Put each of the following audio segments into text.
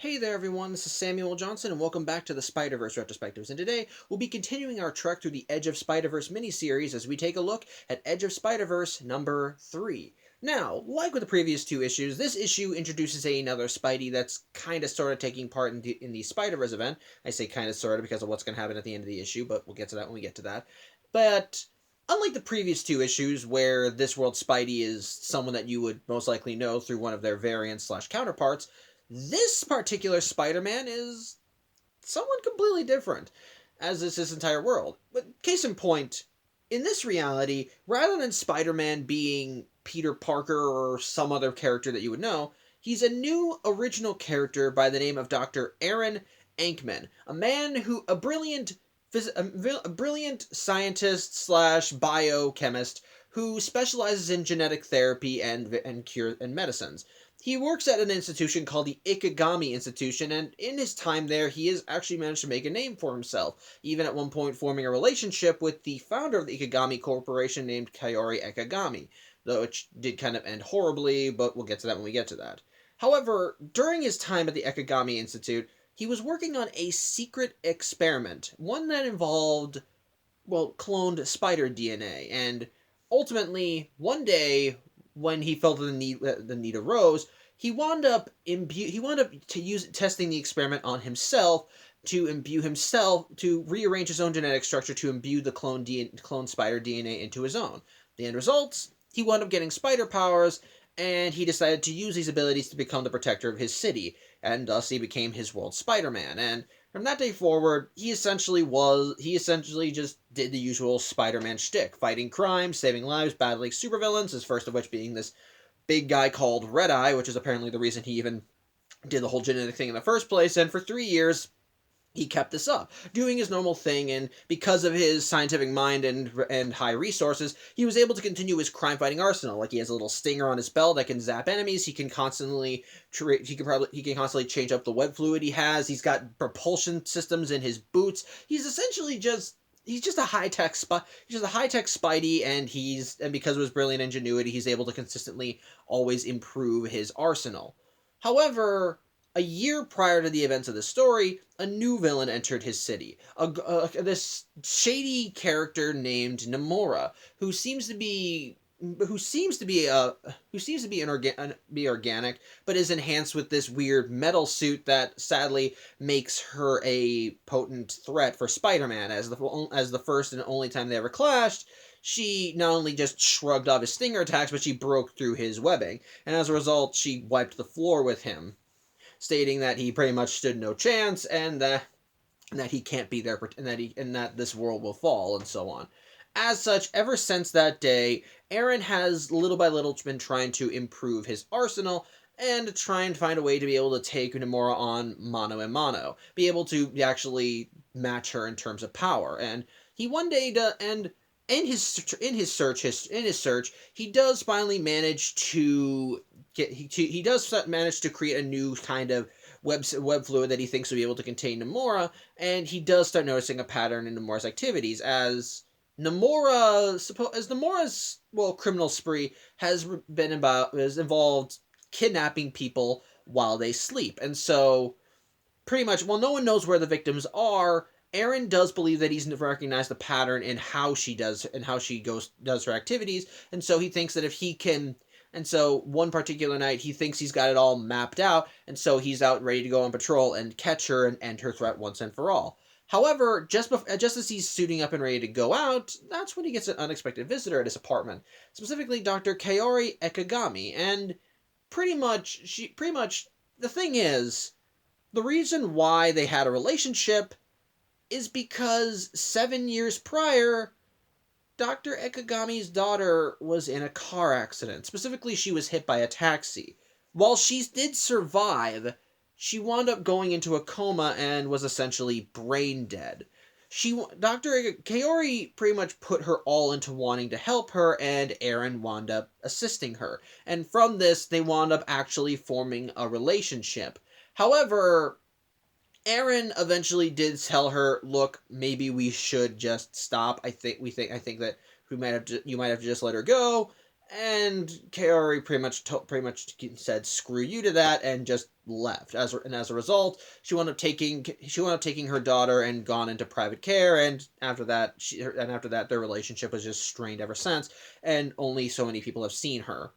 Hey there everyone, this is Samuel Johnson and welcome back to the Spider-Verse Retrospectives, and today we'll be continuing our trek through the Edge of Spider-Verse miniseries as we take a look at Edge of Spider-Verse number 3. Now, like with the previous two issues, this issue introduces another Spidey that's kind of sort of taking part in the Spider-Verse event. I say kind of sort of because of what's going to happen at the end of the issue, but we'll get to that when we get to that. But unlike the previous two issues, where this world Spidey is someone that you would most likely know through one of their variants/counterparts, this particular Spider-Man is someone completely different, as is his entire world. But case in point, in this reality, rather than Spider-Man being Peter Parker or some other character that you would know, he's a new original character by the name of Dr. Aaron Ankman, a brilliant scientist slash biochemist who specializes in genetic therapy and cure and medicines. He works at an institution called the Ikigami Institution, and in his time there, he has actually managed to make a name for himself, even at one point forming a relationship with the founder of the Ikigami Corporation named Kaori Ekigami, though it did kind of end horribly, but we'll get to that when we get to that. However, during his time at the Ekigami Institute, he was working on a secret experiment, one that involved, well, cloned spider DNA, and ultimately, one day, when he felt the need arose, he wound up testing the experiment on himself to rearrange his own genetic structure to imbue the clone spider DNA into his own. The end results, he wound up getting spider powers, and he decided to use these abilities to become the protector of his city, and thus he became his world Spider-Man. And from that day forward, he essentially just did the usual Spider-Man shtick, fighting crime, saving lives, battling supervillains, his first of which being this big guy called Red Eye, which is apparently the reason he even did the whole genetic thing in the first place, and for 3 years, he kept this up, doing his normal thing, and because of his scientific mind and high resources, he was able to continue his crime-fighting arsenal. Like, he has a little stinger on his belt that can zap enemies. He can constantly change up the web fluid he has. He's got propulsion systems in his boots. He's just a high-tech Spidey, and because of his brilliant ingenuity, he's able to consistently always improve his arsenal. However, a year prior to the events of the story, a new villain entered his city. This shady character named Namora, who seems to be organic, but is enhanced with this weird metal suit that sadly makes her a potent threat for Spider-Man. As the first and only time they ever clashed, she not only just shrugged off his stinger attacks, but she broke through his webbing, and as a result, she wiped the floor with him, stating that he pretty much stood no chance, and that he can't be there, and that this world will fall, and so on. As such, ever since that day, Aaron has little by little been trying to improve his arsenal and try and find a way to be able to take Namora on mano a mano, be able to actually match her in terms of power. And he one day and in his search, he does finally manage to manage to create a new kind of web fluid that he thinks will be able to contain Namora, and he does start noticing a pattern in Namora's activities as Namora's criminal spree has involved kidnapping people while they sleep, and so pretty much while no one knows where the victims are, Aaron does believe that he's recognized the pattern in how she does her activities, and so he thinks that if he can. And so one particular night, he thinks he's got it all mapped out, and so he's out ready to go on patrol and catch her and end her threat once and for all. However, just as he's suiting up and ready to go out, that's when he gets an unexpected visitor at his apartment, specifically Dr. Kaori Ekigami, and pretty much, the thing is, the reason why they had a relationship is because 7 years prior, Dr. Ekigami's daughter was in a car accident. Specifically, she was hit by a taxi. While she did survive, she wound up going into a coma and was essentially brain dead. Dr. Kaori pretty much put her all into wanting to help her, and Aaron wound up assisting her. And from this, they wound up actually forming a relationship. However, Aaron eventually did tell her, "Look, maybe we should just stop. I think that you might have to just let her go." And Kaori pretty much said "screw you" to that and just left. As a result, she wound up taking her daughter and gone into private care. And after that, their relationship was just strained ever since. And only so many people have seen her.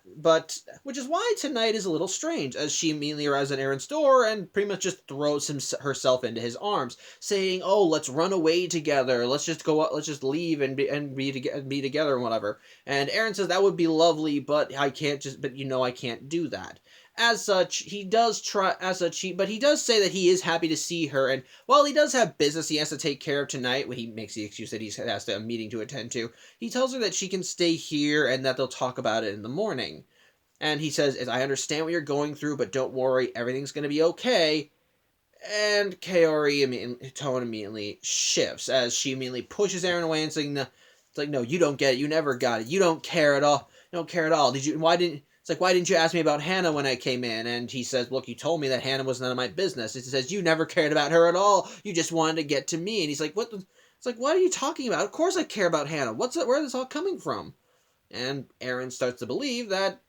But which is why tonight is a little strange, as she immediately arrives at Aaron's door and pretty much just throws herself into his arms, saying, "Oh, let's run away together. Let's just go. Let's just leave and be together and whatever." And Aaron says that would be lovely, but I can't just. But I can't do that. As such, he does try. But he does say that he is happy to see her, and while he does have business he has to take care of tonight, when he makes the excuse that he has a meeting to attend to, he tells her that she can stay here and that they'll talk about it in the morning. And he says, "I understand what you're going through, but don't worry, everything's going to be okay." And Kaori tone immediately shifts as she immediately pushes Aaron away and saying, "No, it's like, no, you don't get it. You never got it. You don't care at all. You don't care at all. Why didn't you ask me about Hannah when I came in?" And he says, "Look, you told me that Hannah was none of my business." He says, "You never cared about her at all. You just wanted to get to me." And he's like, "What the?" It's like, "What are you talking about? Of course I care about Hannah. Where is this all coming from?" And Aaron starts to believe that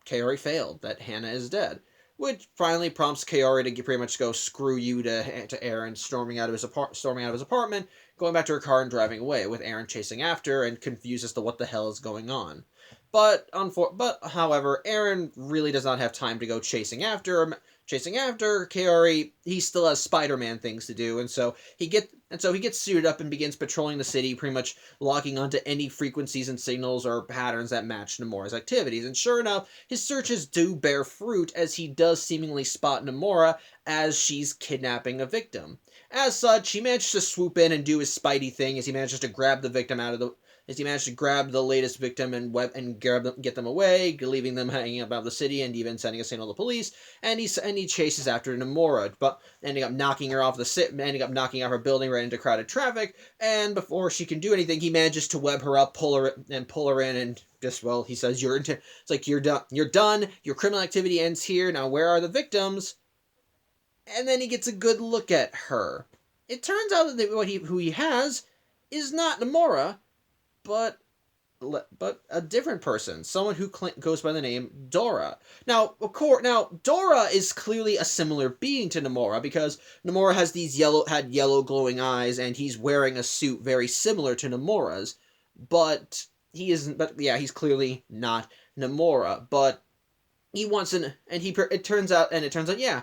Kaori failed, that Hannah is dead. Which finally prompts Kaori to pretty much go "screw you" to Aaron, storming out of his apartment, going back to her car and driving away, with Aaron chasing after and confused as to what the hell is going on. But however, Aaron really does not have time to go chasing after Kaori. He still has Spider-Man things to do, and so he gets suited up and begins patrolling the city, pretty much locking onto any frequencies and signals or patterns that match Nomura's activities. And sure enough, his searches do bear fruit, as he does seemingly spot Nomura as she's kidnapping a victim. As such, he manages to swoop in and do his Spidey thing, as he manages to grab the latest victim and get them away, leaving them hanging about the city and even sending a signal to police. And he chases after Nomura, but ending up knocking her off her building right into crowded traffic. And before she can do anything, he manages to web her up, pull her in, and just, well, he says, "It's like, you're done. You're done. Your criminal activity ends here. Now where are the victims?" And then he gets a good look at her. It turns out that who he has is not Nomura, but a different person, someone who goes by the name Dora. Now, Dora is clearly a similar being to Nomura, because Nomura has yellow glowing eyes, and he's wearing a suit very similar to Nomura's, but he isn't. But yeah, he's clearly not Nomura. But he wants it turns out, yeah.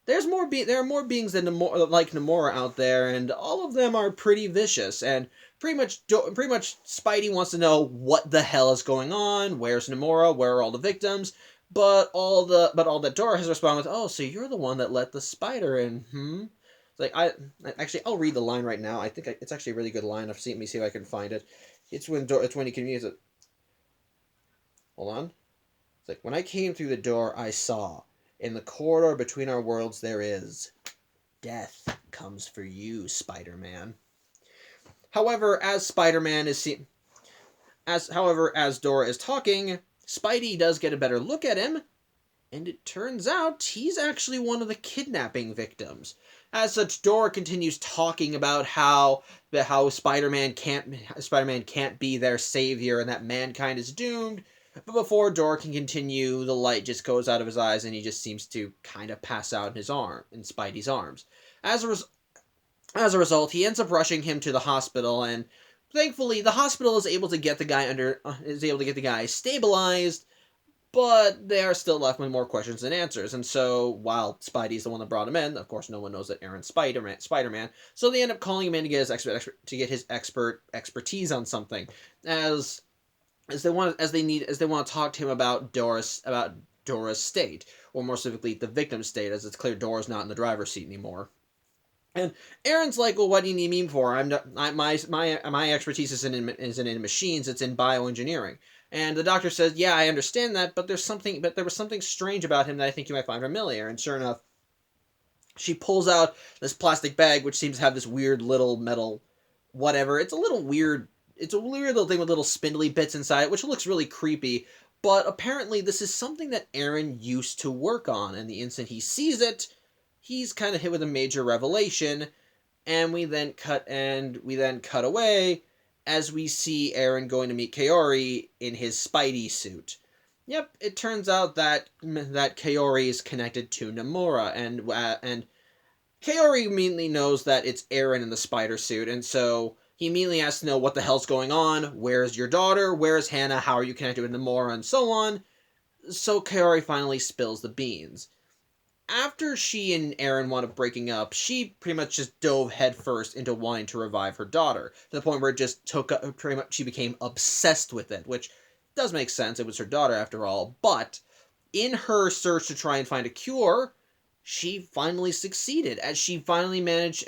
There are more beings than like Nomura out there, and all of them are pretty vicious. And pretty much Spidey wants to know what the hell is going on. Where's Nomura? Where are all the victims? But all that Dora has responded with, "Oh, so you're the one that let the spider in, hmm?" It's like, I'll read the line right now. I think it's actually a really good line. Let me see if I can find it. It's when he can use it. Hold on. It's like, "When I came through the door, I saw. In the corridor between our worlds there is. Death comes for you, Spider-Man." However, as Dora is talking, Spidey does get a better look at him, and it turns out he's actually one of the kidnapping victims. As such, Dora continues talking about how Spider-Man can't be their savior and that mankind is doomed. But before Dora can continue, the light just goes out of his eyes, and he just seems to kind of pass out in Spidey's arms. As a result, he ends up rushing him to the hospital, and thankfully, the hospital is able to get the guy stabilized. But they are still left with more questions than answers. And so, while Spidey's the one that brought him in, of course, no one knows that Aaron's Spider-Man. So they end up calling him in to get his expertise on something, as they want to talk to him about Dora's state, or more specifically the victim's state, as it's clear Dora's not in the driver's seat anymore. And Aaron's like, "Well, what do you need me for? My expertise isn't in machines; it's in bioengineering." And the doctor says, "Yeah, I understand that, but there was something strange about him that I think you might find familiar." And sure enough, she pulls out this plastic bag, which seems to have this weird little metal whatever. It's a little weird. It's a weird little thing with little spindly bits inside it, which looks really creepy. But apparently, this is something that Aaron used to work on, and the instant he sees it, he's kind of hit with a major revelation. And we then cut away, as we see Eren going to meet Kaori in his Spidey suit. Yep, it turns out that Kaori is connected to Nomura, and Kaori immediately knows that it's Eren in the spider suit, and so he immediately has to know what the hell's going on. Where's your daughter? Where's Hannah? How are you connected with Nomura? And so on. So Kaori finally spills the beans. After she and Eren wound up breaking up, she pretty much just dove headfirst into wanting to revive her daughter, to the point where it just took pretty much she became obsessed with it, which does make sense. It was her daughter after all. But in her search to try and find a cure, she finally succeeded, as she finally managed.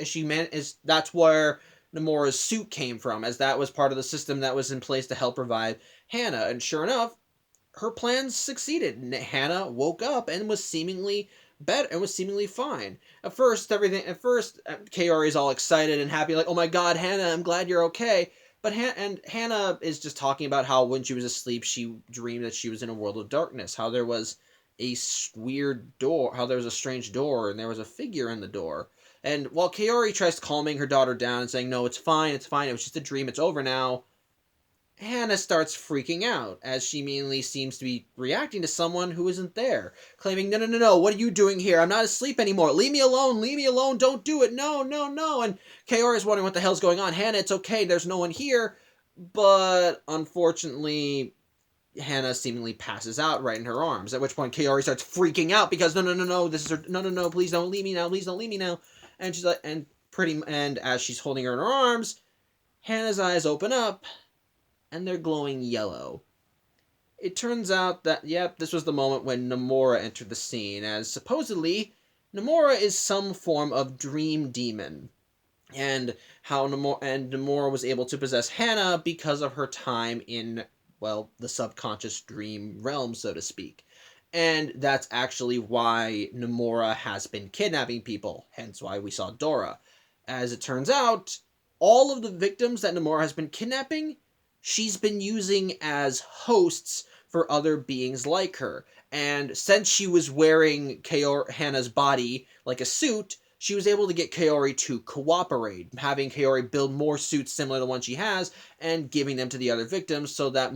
That's where Nomura's suit came from, as that was part of the system that was in place to help revive Hannah. And sure enough, her plans succeeded. Hannah woke up and was seemingly better and was seemingly fine. At first, Kaori is all excited and happy, like, "Oh my God, Hannah, I'm glad you're okay." But Hannah is just talking about how when she was asleep, she dreamed that she was in a world of darkness. How there was a weird door. How there was a strange door, and there was a figure in the door. And while Kaori tries calming her daughter down and saying, "No, it's fine, it's fine. It was just a dream. It's over now," Hannah starts freaking out, as she immediately seems to be reacting to someone who isn't there, claiming, "No, no, no, no, what are you doing here? I'm not asleep anymore. Leave me alone, don't do it, no, no, no." And Kaori is wondering what the hell's going on. "Hannah, it's okay, there's no one here." But unfortunately, Hannah seemingly passes out right in her arms, at which point Kaori starts freaking out because, "No, no, no, no, this is her, no, no, no, please don't leave me now, please don't leave me now." And she's like, and as she's holding her in her arms, Hannah's eyes open up, and they're glowing yellow. It turns out that, yep, this was the moment when Nomura entered the scene, as supposedly Nomura is some form of dream demon, and how Nomura was able to possess Hannah because of her time in, well, the subconscious dream realm, so to speak. And that's actually why Nomura has been kidnapping people, hence why we saw Dora. As it turns out, all of the victims that Nomura has been kidnapping, she's been using as hosts for other beings like her. And since she was wearing Hannah's body like a suit, she was able to get Kaori to cooperate, having Kaori build more suits similar to the one she has, and giving them to the other victims so that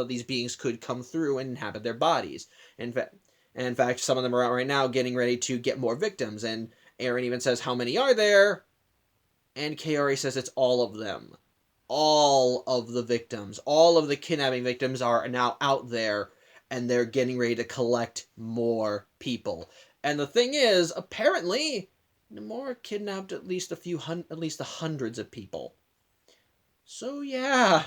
these beings could come through and inhabit their bodies. In fact, some of them are out right now getting ready to get more victims, and Eren even says, "How many are there?" And Kaori says it's all of them. All of the victims, all of the kidnapping victims are now out there, and they're getting ready to collect more people. And the thing is, apparently, Nomura kidnapped at least the hundreds of people. So yeah,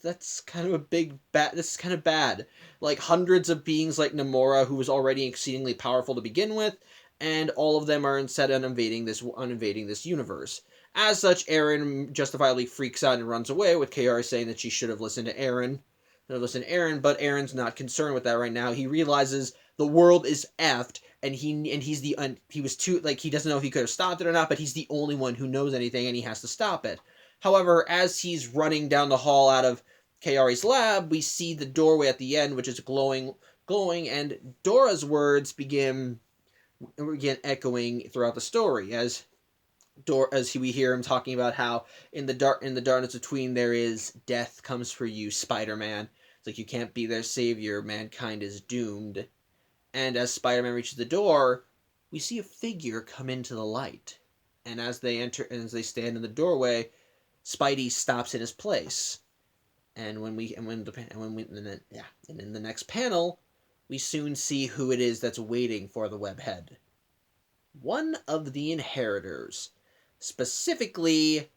that's kind of a this is kind of bad. Like, hundreds of beings like Nomura, who was already exceedingly powerful to begin with, and all of them are instead on invading this universe. As such, Eren justifiably freaks out and runs away, with Kaori saying that she should have listened to Eren. But Eren's not concerned with that right now. He realizes the world is effed, and he was too, like, he doesn't know if he could have stopped it or not, but he's the only one who knows anything, and he has to stop it. However, as he's running down the hall out of Kaori's lab, we see the doorway at the end, which is glowing, and Dora's words begin echoing throughout the story, as we hear him talking about how in the darkness between there is death comes for you, Spider-Man. It's like, you can't be their savior, mankind is doomed. And as Spider-Man reaches the door, we see a figure come into the light. And as they stand in the doorway, Spidey stops in his place. And in the next panel, we soon see who it is that's waiting for the webhead. One of the inheritors. Specifically,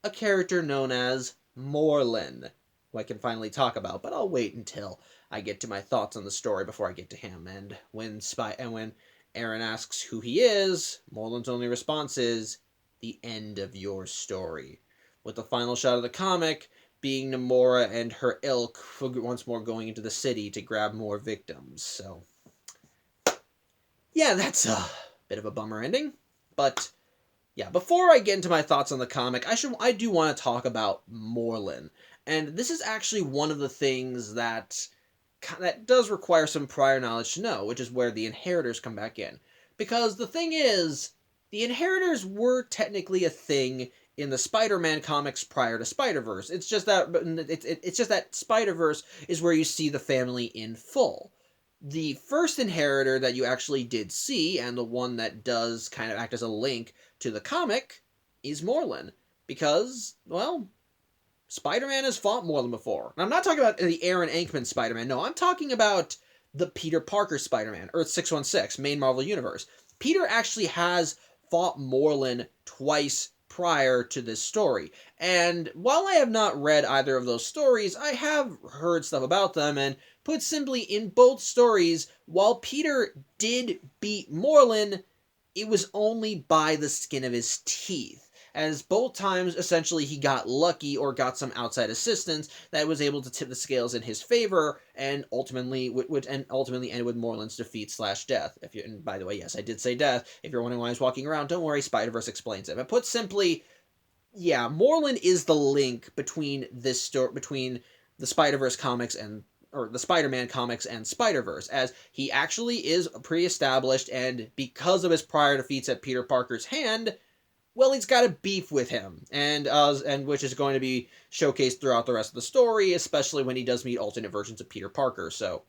a character known as Morlin, who I can finally talk about, but I'll wait until I get to my thoughts on the story before I get to him. And when Eren asks who he is, Morlin's only response is, "The end of your story," with the final shot of the comic being Nomura and her ilk once more going into the city to grab more victims. So, yeah, that's a bit of a bummer ending, but yeah, before I get into my thoughts on the comic, I do want to talk about Morlin. And this is actually one of the things that does require some prior knowledge to know, which is where the inheritors come back in. Because the thing is, the inheritors were technically a thing in the Spider-Man comics prior to Spider-Verse. It's just that it's just that Spider-Verse is where you see the family in full. The first inheritor that you actually did see, and the one that does kind of act as a link to the comic, is Morlun. Because, well, Spider-Man has fought Morlun before. And I'm not talking about the Aaron Aikman Spider-Man. No, I'm talking about the Peter Parker Spider-Man, Earth 616, main Marvel Universe. Peter actually has fought Morlun twice prior to this story. And while I have not read either of those stories, I have heard stuff about them, and put simply, in both stories, while Peter did beat Morlun, it was only by the skin of his teeth. As both times, essentially, he got lucky or got some outside assistance that was able to tip the scales in his favor, and ultimately ended with Morlun's defeat / death. And by the way, yes, I did say death. If you're wondering why I was walking around, don't worry, Spider-Verse explains it. But put simply, yeah, Morlun is the link between between the Spider-Verse comics or the Spider-Man comics and Spider-Verse, as he actually is pre-established, and because of his prior defeats at Peter Parker's hand, well, he's got a beef with him, and which is going to be showcased throughout the rest of the story, especially when he does meet alternate versions of Peter Parker. So,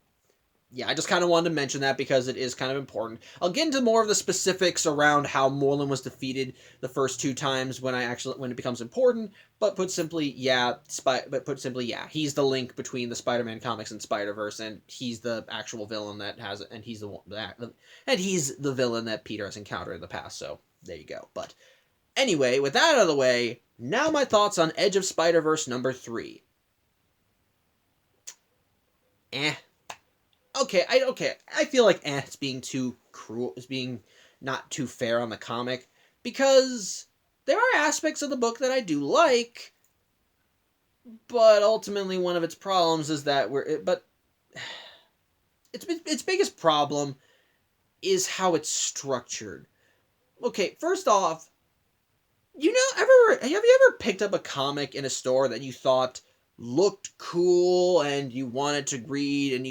yeah, I just kind of wanted to mention that because it is kind of important. I'll get into more of the specifics around how Morlun was defeated the first 2 times when it becomes important. But put simply, yeah, he's the link between the Spider-Man comics and Spider-Verse, and he's the actual villain that has, and he's the villain that Peter has encountered in the past. So there you go. But anyway, with that out of the way, now my thoughts on Edge of Spider-Verse number 3. Okay, I feel like it's being too cruel, it's being not too fair on the comic, because there are aspects of the book that I do like, but ultimately one of its problems is that its biggest problem is how it's structured. Okay, first off, have you ever picked up a comic in a store that you thought looked cool and you wanted to read, and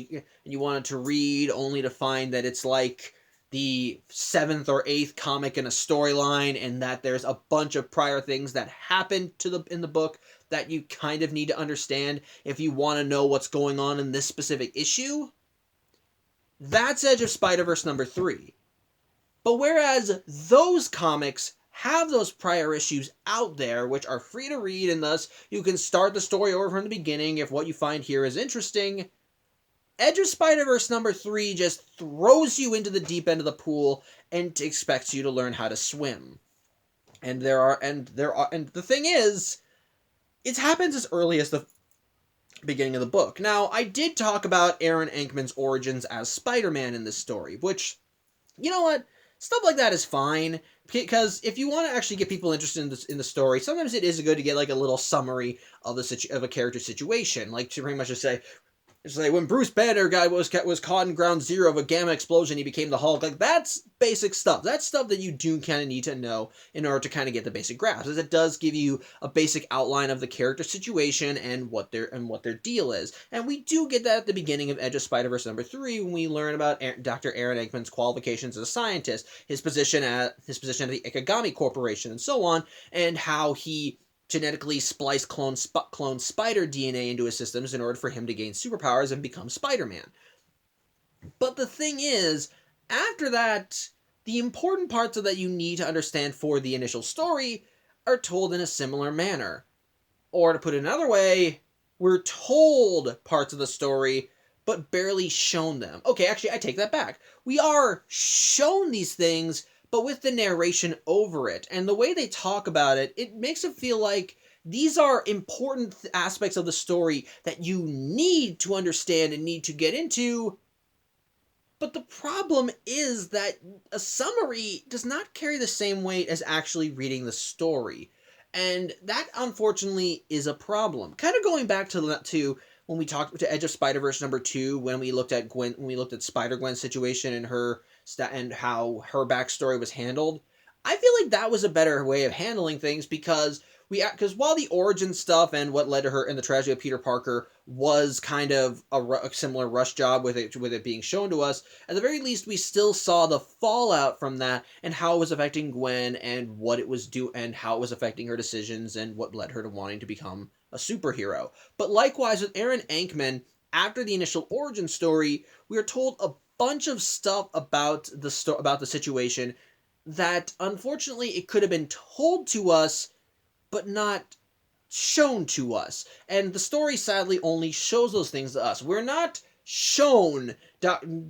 you wanted to read only to find that it's like the 7th or 8th comic in a storyline, and that there's a bunch of prior things that happened in the book that you kind of need to understand if you want to know what's going on in this specific issue? That's Edge of Spider-Verse number 3. But whereas those comics have those prior issues out there, which are free to read, and thus you can start the story over from the beginning if what you find here is interesting, Edge of Spider-Verse number 3 just throws you into the deep end of the pool and expects you to learn how to swim. And the thing is, it happens as early as the beginning of the book. Now, I did talk about Aaron Aikman's origins as Spider-Man in this story, which, you know what? Stuff like that is fine, because if you want to actually get people interested in the story, sometimes it is good to get like a little summary of a character's situation, like to pretty much just say, it's like when Bruce Banner was caught in ground zero of a gamma explosion, he became the Hulk. Like, that's basic stuff. That's stuff that you do kind of need to know in order to kind of get the basic grasp, as it does give you a basic outline of the character situation and what their deal is. And we do get that at the beginning of Edge of Spider-Verse number 3 when we learn about Dr. Aaron Aikman's qualifications as a scientist, his position at the Ikigami Corporation, and so on, and how he genetically splice clone spider DNA into his systems in order for him to gain superpowers and become Spider-Man. But the thing is, after that, the important parts of that you need to understand for the initial story are told in a similar manner. Or to put it another way, we're told parts of the story, but barely shown them. Okay, actually, I take that back. We are shown these things, but with the narration over it. And the way they talk about it, it makes it feel like these are important aspects of the story that you need to understand and need to get into. But the problem is that a summary does not carry the same weight as actually reading the story. And that, unfortunately, is a problem. Kind of going back to when we talked to Edge of Spider-Verse number 2, when we looked at Spider-Gwen's situation and how her backstory was handled, I feel like that was a better way of handling things, because because while the origin stuff and what led to her and the tragedy of Peter Parker was kind of a similar rush job with it being shown to us, at the very least we still saw the fallout from that and how it was affecting Gwen and what it was and how it was affecting her decisions and what led her to wanting to become a superhero. But likewise with Aaron Ankman, after the initial origin story, we are told a bunch of stuff about the situation that unfortunately it could have been told to us but not shown to us. And the story sadly only shows those things to us. We're not shown Aaron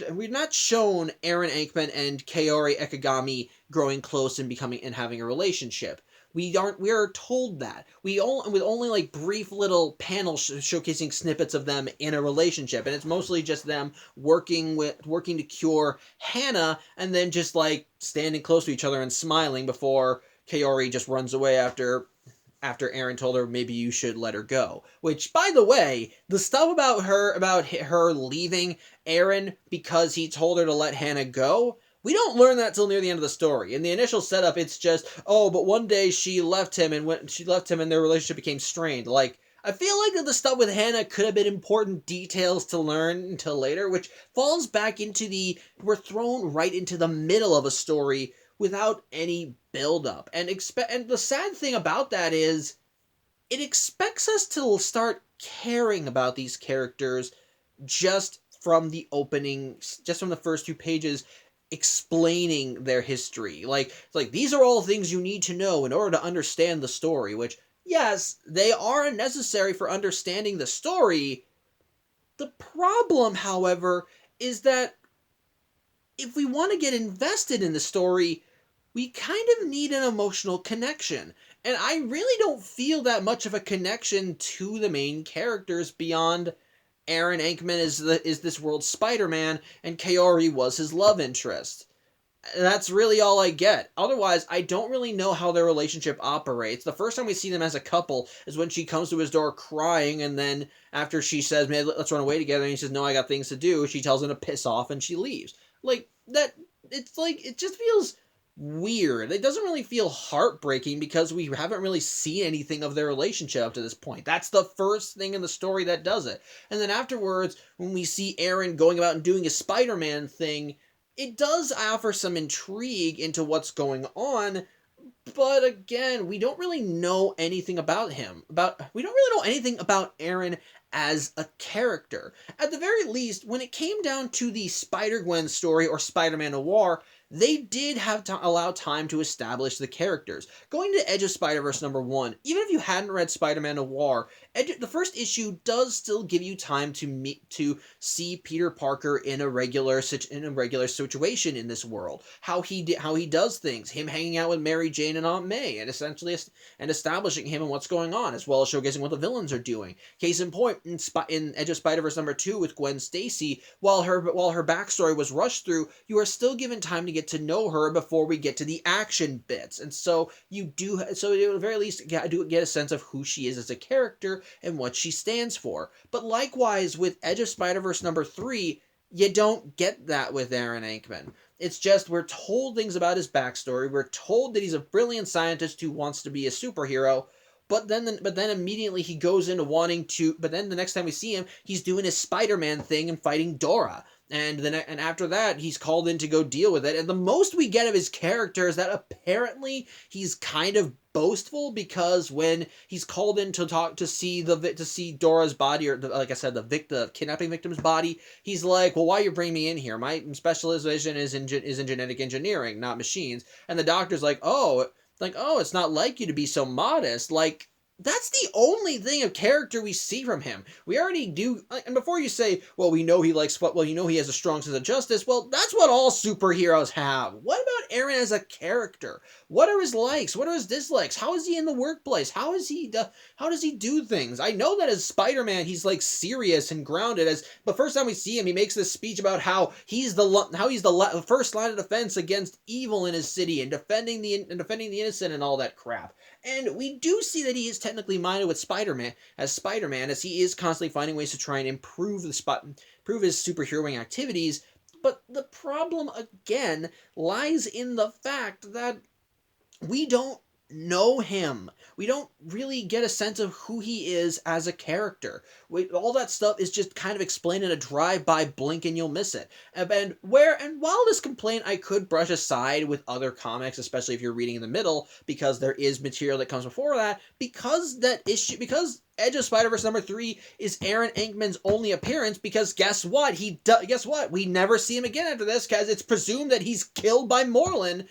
Ankman and Kaori Ekagami growing close and becoming and having a relationship. We are told that. With only like brief little panels showcasing snippets of them in a relationship, and it's mostly just them working to cure Hannah, and then just like standing close to each other and smiling before Kaori just runs away after Aaron told her maybe you should let her go. Which, by the way, the stuff about her leaving Aaron because he told her to let Hannah go, we don't learn that till near the end of the story. In the initial setup, it's just, oh, but one day she left him, and when she left him and their relationship became strained. Like, I feel like the stuff with Hannah could have been important details to learn until later, which falls back into we're thrown right into the middle of a story without any build-up. And the sad thing about that is, it expects us to start caring about these characters just from the first 2 pages, explaining their history. It's like, these are all things you need to know in order to understand the story, which, yes, they are necessary for understanding the story. The problem, however, is that if we want to get invested in the story, we kind of need an emotional connection. And I really don't feel that much of a connection to the main characters beyond Aaron Ankman is this world's Spider-Man, and Kaori was his love interest. That's really all I get. Otherwise, I don't really know how their relationship operates. The first time we see them as a couple is when she comes to his door crying, and then after she says, man, let's run away together, and he says, no, I got things to do, she tells him to piss off, and she leaves. It just feels weird. It doesn't really feel heartbreaking because we haven't really seen anything of their relationship up to this point. That's the first thing in the story that does it. And then afterwards, when we see Aaron going about and doing his Spider-Man thing, it does offer some intrigue into what's going on, but again, we don't really know anything about him. We don't really know anything about Aaron as a character. At the very least, when it came down to the Spider-Gwen story or Spider-Man Noir, they did have to allow time to establish the characters. Going to Edge of Spider-Verse #1, even if you hadn't read Spider-Man Noir, the first issue does still give you time to see Peter Parker in a regular situation in this world. How he does things, him hanging out with Mary Jane and Aunt May, and essentially establishing him and what's going on, as well as showcasing what the villains are doing. Case in point, in Edge of Spider-Verse #2 with Gwen Stacy, while her backstory was rushed through, you are still given time to get to know her before we get to the action bits. And so at the very least, do get a sense of who she is as a character and what she stands for. But likewise, with Edge of Spider-Verse #3, you don't get that with Aaron Ankman. It's just, we're told things about his backstory, we're told that he's a brilliant scientist who wants to be a superhero, but then immediately he goes into wanting to, but then the next time we see him, he's doing his Spider-Man thing and fighting Daaroh. And after that, he's called in to go deal with it. And the most we get of his character is that apparently he's kind of boastful, because when he's called in to see Dora's body, or like I said, the kidnapping victim's body, he's like, well, why are you bringing me in here? My specialization is in genetic engineering, not machines. And the doctor's like, oh, it's not like you to be so modest. Like, that's the only thing of character we see from him. We already do, and before you say, well, he has a strong sense of justice, well, that's what all superheroes have. What about Aaron as a character? What are his likes? What are his dislikes? How is he in the workplace? How does he do things? I know that as Spider-Man, he's like serious and grounded. But first time we see him, he makes this speech about how he's the first line of defense against evil in his city and defending the innocent and all that crap. And we do see that he is technically minded with Spider-Man, as he is constantly finding ways to try and improve his superheroing activities. But the problem, again, lies in the fact that we don't know him. We don't really get a sense of who he is as a character. All that stuff is just kind of explained in a drive-by blink and you'll miss it. And while this complaint I could brush aside with other comics, especially if you're reading in the middle, because there is material that comes before that, because Edge of Spider-Verse #3 is Aaron Enkman's only appearance, because guess what? Guess what? We never see him again after this, because it's presumed that he's killed by Morlun.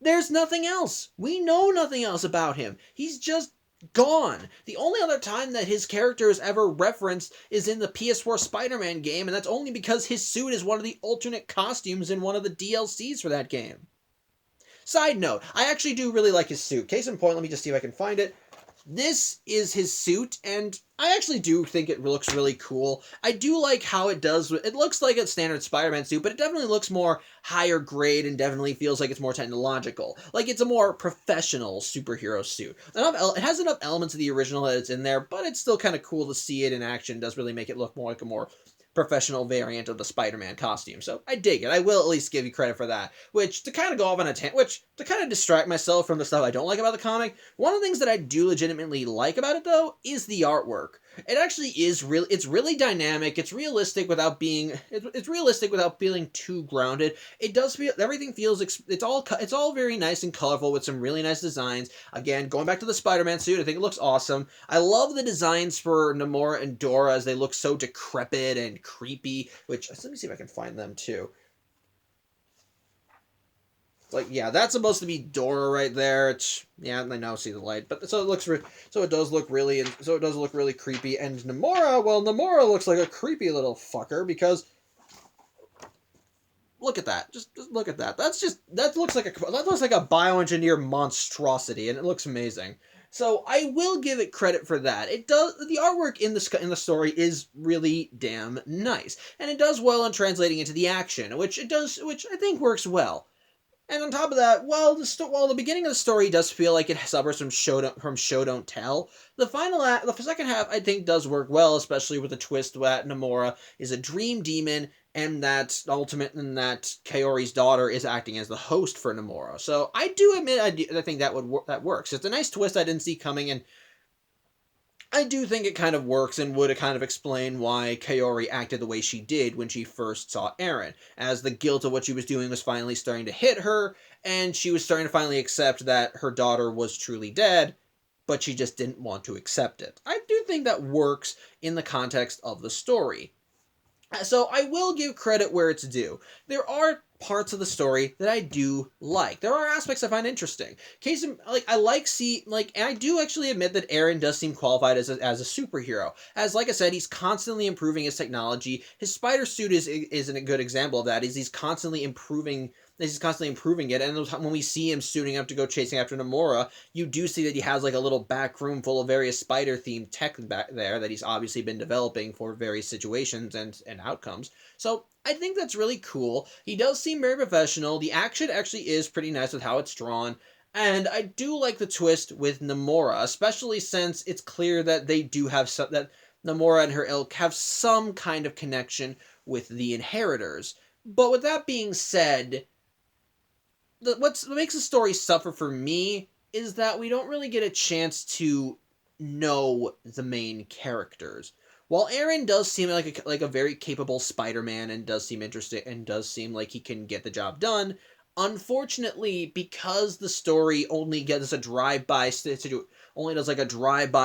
There's nothing else. We know nothing else about him. He's just gone. The only other time that his character is ever referenced is in the PS4 Spider-Man game, and that's only because his suit is one of the alternate costumes in one of the DLCs for that game. Side note, I actually do really like his suit. Case in point, let me just see if I can find it. This is his suit, and I actually do think it looks really cool. I do like how it does. It looks like a standard Spider-Man suit, but it definitely looks more higher grade and definitely feels like it's more technological. Like it's a more professional superhero suit. It has enough elements of the original that it's in there, but it's still kind of cool to see it in action. It does really make it look more like a more professional variant of the Spider-Man costume. So I dig it. I will at least give you credit for that. Which, to kind of go off on a tangent, to kind of distract myself from the stuff I don't like about the comic, one of the things that I do legitimately like about it, though, is the artwork. It actually is it's really dynamic. It's realistic without being, it's realistic without feeling too grounded. It does feel, everything feels, it's all very nice and colorful with some really nice designs. Again, going back to the Spider-Man suit, I think it looks awesome. I love the designs for Namora and Dora as they look so decrepit and creepy, which, let me see if I can find them too. Like, yeah, that's supposed to be Dora right there. It's, yeah, I now see the light, but so it does look really creepy. And Namora, well, Namora looks like a creepy little fucker because look at that. Just look at that. That looks like a bioengineered monstrosity, and it looks amazing. So I will give it credit for that. It does, the artwork in the story is really damn nice, and it does well in translating into the action, which I think works well. And on top of that, while the beginning of the story does feel like it suffers from show don't tell, the second half I think does work well, especially with the twist that Namora is a dream demon and that Kaori's daughter is acting as the host for Namora. So I do admit I think that works. It's a nice twist I didn't see coming, and I do think it kind of works and would kind of explain why Kaori acted the way she did when she first saw Aaron, as the guilt of what she was doing was finally starting to hit her, and she was starting to finally accept that her daughter was truly dead, but she just didn't want to accept it. I do think that works in the context of the story. So I will give credit where it's due. There are parts of the story that I do like. There are aspects I find interesting. And I do actually admit that Aaron does seem qualified as a superhero. As, like I said, he's constantly improving his technology. His spider suit is a good example of that. He's constantly improving it, and when we see him suiting up to go chasing after Namora, you do see that he has like a little back room full of various spider-themed tech back there that he's obviously been developing for various situations and outcomes. So I think that's really cool. He does seem very professional. The action actually is pretty nice with how it's drawn. And I do like the twist with Namora, especially since it's clear that they do have that Namora and her ilk have some kind of connection with the Inheritors. But with that being said, what makes the story suffer for me is that we don't really get a chance to know the main characters. While Aaron does seem like a very capable Spider-Man and does seem interesting and does seem like he can get the job done, unfortunately, because the story only gives a drive-by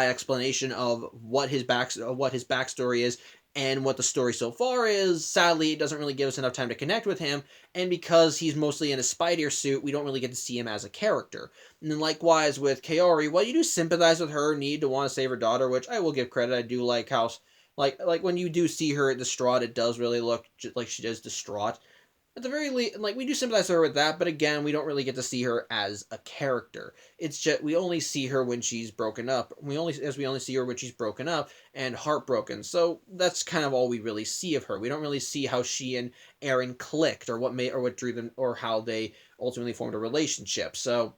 explanation of what his backstory is and what the story so far is, sadly, it doesn't really give us enough time to connect with him, and because he's mostly in a spider suit, we don't really get to see him as a character. And then likewise with Kaori, while you do sympathize with her need to want to save her daughter, which I will give credit, I do like how, like when you do see her distraught, it does really look like she is distraught. At the very least, we do sympathize with her with that, but again, we don't really get to see her as a character. It's just, we only see her when she's broken up. We only see her when she's broken up and heartbroken. So that's kind of all we really see of her. We don't really see how she and Aaron clicked, or what drew them, or how they ultimately formed a relationship. So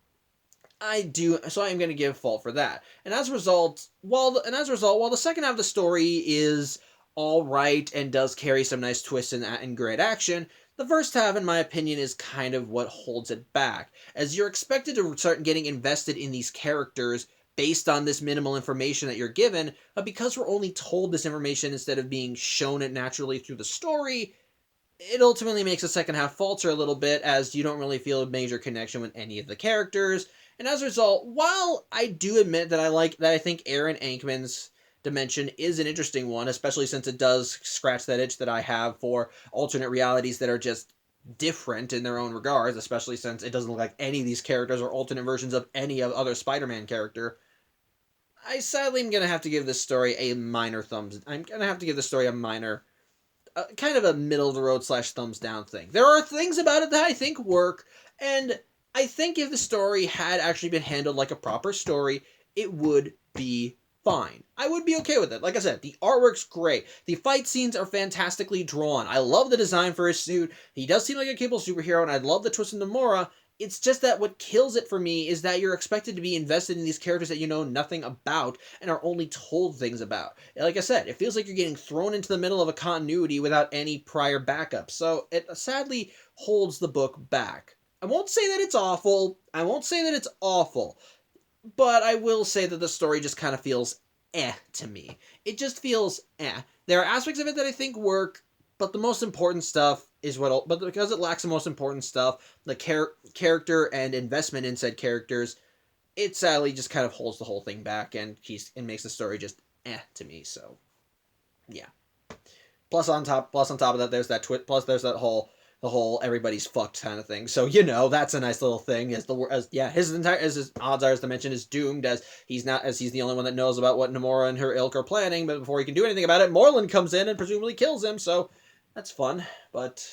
I'm going to give fault for that. And as a result, while the second half of the story is all right and does carry some nice twists and great action, The first half, in my opinion, is kind of what holds it back, as you're expected to start getting invested in these characters based on this minimal information that you're given, but because we're only told this information instead of being shown it naturally through the story, it ultimately makes the second half falter a little bit, as you don't really feel a major connection with any of the characters. And as a result, while I do admit that I think Aaron Ankman's dimension is an interesting one, especially since it does scratch that itch that I have for alternate realities that are just different in their own regards, especially since it doesn't look like any of these characters are alternate versions of any other Spider-Man character. I sadly am going to have to give this story a minor thumbs. I'm going to have to give this story a minor, kind of a middle of the road / thumbs down thing. There are things about it that I think work, and I think if the story had actually been handled like a proper story, it would be fine. I would be okay with it. Like I said, the artwork's great. The fight scenes are fantastically drawn. I love the design for his suit. He does seem like a capable superhero, and I love the twist in Nomura. It's just that what kills it for me is that you're expected to be invested in these characters that you know nothing about and are only told things about. Like I said, it feels like you're getting thrown into the middle of a continuity without any prior backup, so it sadly holds the book back. I won't say that it's awful. But I will say that the story just kind of feels to me. It just feels There are aspects of it that I think work, but the most important stuff is but because it lacks the most important stuff, the character and investment in said characters, it sadly just kind of holds the whole thing back and makes the story just to me. So, yeah. Plus on top of that, there's that plus there's that whole the whole everybody's fucked kind of thing. So that's a nice little thing. His odds are, as dimension is doomed, as he's the only one that knows about what Nomura and her ilk are planning. But before he can do anything about it, Moreland comes in and presumably kills him. So that's fun. But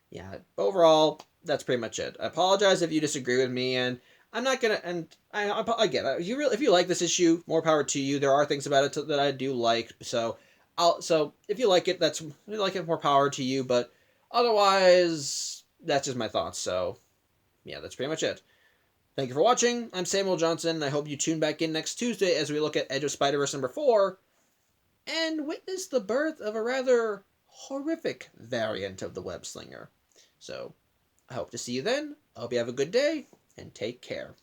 yeah, overall, that's pretty much it. I apologize if you disagree with me, and I'm not gonna. And I get it. If you like this issue, more power to you. There are things about it that I do like. So if you like it, more power to you. But otherwise, that's just my thoughts. So yeah, that's pretty much it. Thank you for watching. I'm Samuel Johnson, and I hope you tune back in next Tuesday as we look at Edge of Spider-Verse #4 and witness the birth of a rather horrific variant of the web slinger. So I hope to see you then. I hope you have a good day, and take care.